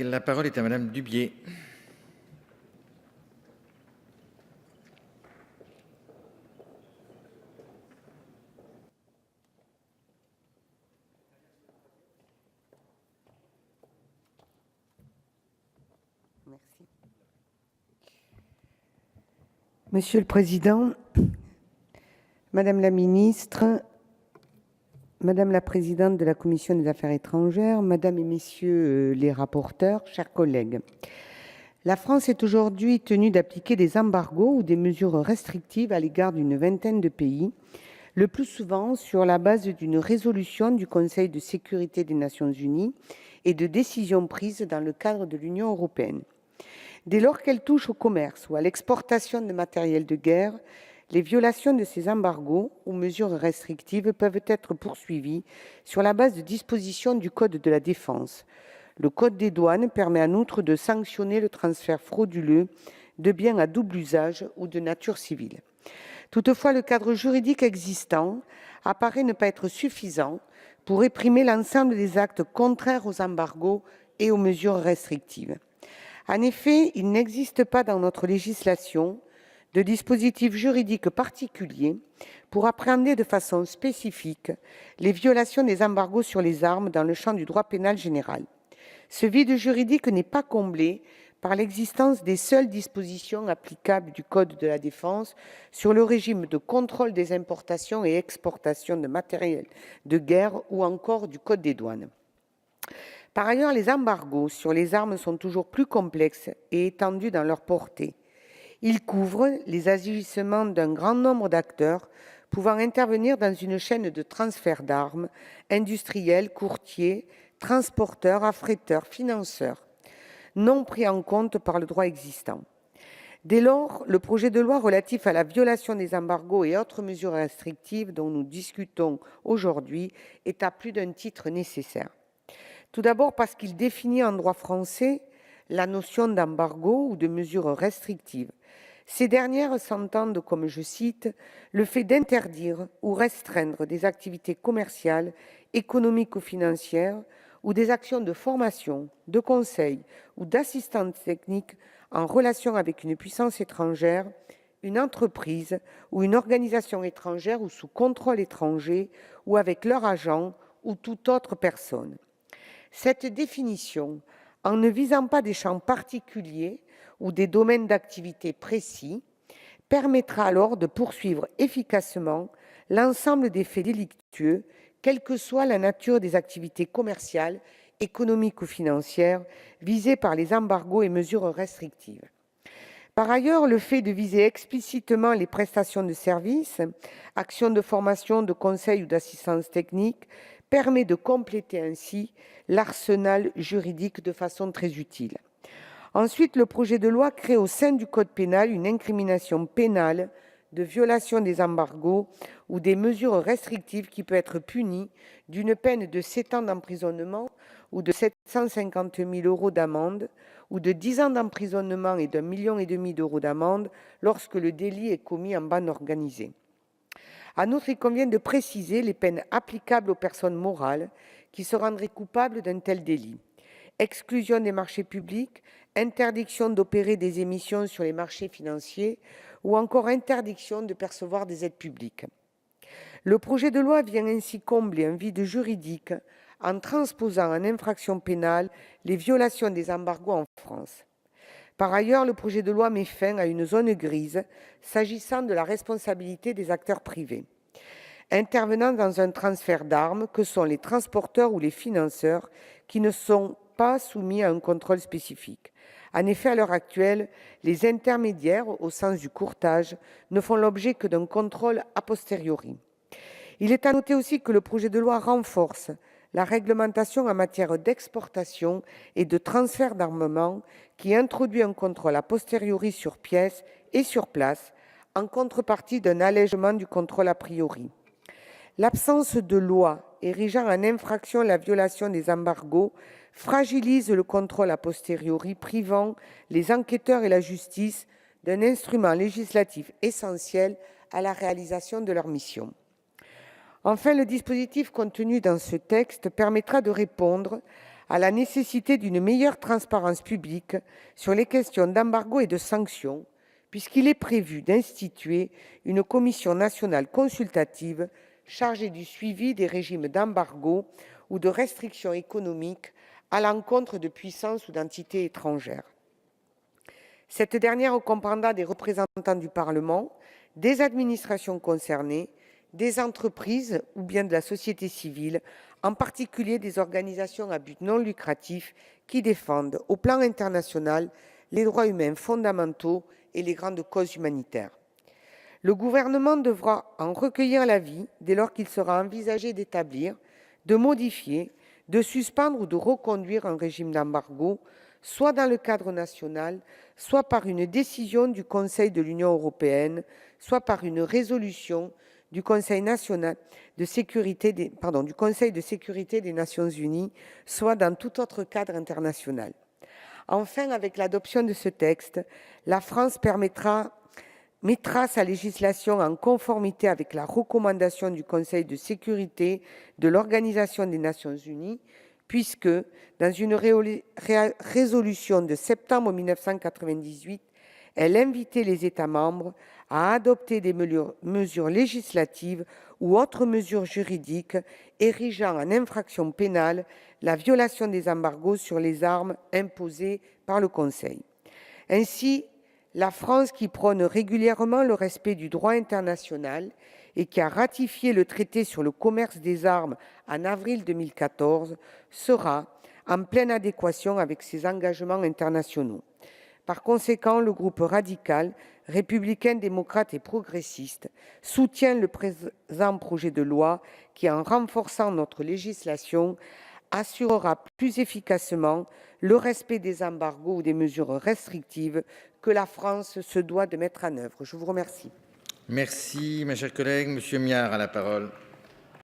La parole est à Madame Dubié. Merci. Monsieur le Président, Madame la Ministre, Madame la Présidente de la Commission des Affaires étrangères, Madame et Messieurs les rapporteurs, chers collègues, la France est aujourd'hui tenue d'appliquer des embargos ou des mesures restrictives à l'égard d'une vingtaine de pays, le plus souvent sur la base d'une résolution du Conseil de sécurité des Nations Unies et de décisions prises dans le cadre de l'Union européenne. Dès lors qu'elles touchent au commerce ou à l'exportation de matériel de guerre, les violations de ces embargos ou mesures restrictives peuvent être poursuivies sur la base de dispositions du Code de la défense. Le Code des douanes permet en outre de sanctionner le transfert frauduleux de biens à double usage ou de nature civile. Toutefois, le cadre juridique existant apparaît ne pas être suffisant pour réprimer l'ensemble des actes contraires aux embargos et aux mesures restrictives. En effet, il n'existe pas dans notre législation de dispositif juridique particulier pour appréhender de façon spécifique les violations des embargos sur les armes dans le champ du droit pénal général. Ce vide juridique n'est pas comblé par l'existence des seules dispositions applicables du Code de la défense sur le régime de contrôle des importations et exportations de matériel de guerre ou encore du Code des douanes. Par ailleurs, les embargos sur les armes sont toujours plus complexes et étendus dans leur portée. Ils couvrent les agissements d'un grand nombre d'acteurs pouvant intervenir dans une chaîne de transfert d'armes, industriels, courtiers, transporteurs, affréteurs, financeurs, non pris en compte par le droit existant. Dès lors, le projet de loi relatif à la violation des embargos et autres mesures restrictives dont nous discutons aujourd'hui est à plus d'un titre nécessaire. Tout d'abord parce qu'il définit en droit français la notion d'embargo ou de mesures restrictives. Ces dernières s'entendent comme, je cite, le fait d'interdire ou restreindre des activités commerciales, économiques ou financières ou des actions de formation, de conseil ou d'assistance technique en relation avec une puissance étrangère, une entreprise ou une organisation étrangère ou sous contrôle étranger ou avec leur agent ou toute autre personne. Cette définition, en ne visant pas des champs particuliers ou des domaines d'activité précis, permettra alors de poursuivre efficacement l'ensemble des faits délictueux, quelle que soit la nature des activités commerciales, économiques ou financières visées par les embargos et mesures restrictives. Par ailleurs, le fait de viser explicitement les prestations de services, actions de formation, de conseil ou d'assistance technique, permet de compléter ainsi l'arsenal juridique de façon très utile. Ensuite, le projet de loi crée au sein du Code pénal une incrimination pénale de violation des embargos ou des mesures restrictives qui peut être punie d'une peine de 7 ans d'emprisonnement ou de 750 000 € d'amende ou de 10 ans d'emprisonnement et d'1,5 million d'euros d'amende lorsque le délit est commis en bande organisée. En outre, il convient de préciser les peines applicables aux personnes morales qui se rendraient coupables d'un tel délit. Exclusion des marchés publics, interdiction d'opérer des émissions sur les marchés financiers ou encore interdiction de percevoir des aides publiques. Le projet de loi vient ainsi combler un vide juridique en transposant en infraction pénale les violations des embargos en France. Par ailleurs, le projet de loi met fin à une zone grise s'agissant de la responsabilité des acteurs privés intervenant dans un transfert d'armes que sont les transporteurs ou les financeurs qui ne sont pas soumis à un contrôle spécifique. En effet, à l'heure actuelle, les intermédiaires, au sens du courtage, ne font l'objet que d'un contrôle a posteriori. Il est à noter aussi que le projet de loi renforce la réglementation en matière d'exportation et de transfert d'armement qui introduit un contrôle a posteriori sur pièces et sur place en contrepartie d'un allègement du contrôle a priori. L'absence de loi érigeant en infraction la violation des embargos fragilise le contrôle a posteriori, privant les enquêteurs et la justice d'un instrument législatif essentiel à la réalisation de leur mission. Enfin, le dispositif contenu dans ce texte permettra de répondre à la nécessité d'une meilleure transparence publique sur les questions d'embargo et de sanctions, puisqu'il est prévu d'instituer une commission nationale consultative chargée du suivi des régimes d'embargo ou de restrictions économiques à l'encontre de puissances ou d'entités étrangères. Cette dernière comprendra des représentants du Parlement, des administrations concernées, des entreprises ou bien de la société civile, en particulier des organisations à but non lucratif qui défendent au plan international les droits humains fondamentaux et les grandes causes humanitaires. Le gouvernement devra en recueillir l'avis dès lors qu'il sera envisagé d'établir, de modifier, de suspendre ou de reconduire un régime d'embargo, soit dans le cadre national, soit par une décision du Conseil de l'Union européenne, soit par une résolution du Conseil de sécurité des Nations unies, soit dans tout autre cadre international. Enfin, avec l'adoption de ce texte, la France mettra sa législation en conformité avec la recommandation du Conseil de sécurité de l'Organisation des Nations unies, puisque, dans une résolution de septembre 1998, elle invitait les États membres à adopter des mesures législatives ou autres mesures juridiques érigeant en infraction pénale la violation des embargos sur les armes imposés par le Conseil. Ainsi, la France, qui prône régulièrement le respect du droit international et qui a ratifié le traité sur le commerce des armes en avril 2014, sera en pleine adéquation avec ses engagements internationaux. Par conséquent, le groupe radical, républicain, démocrate et progressiste soutient le présent projet de loi qui, en renforçant notre législation, assurera plus efficacement le respect des embargos ou des mesures restrictives que la France se doit de mettre en œuvre. Je vous remercie. Merci, mes chers collègues. Monsieur Miard a la parole.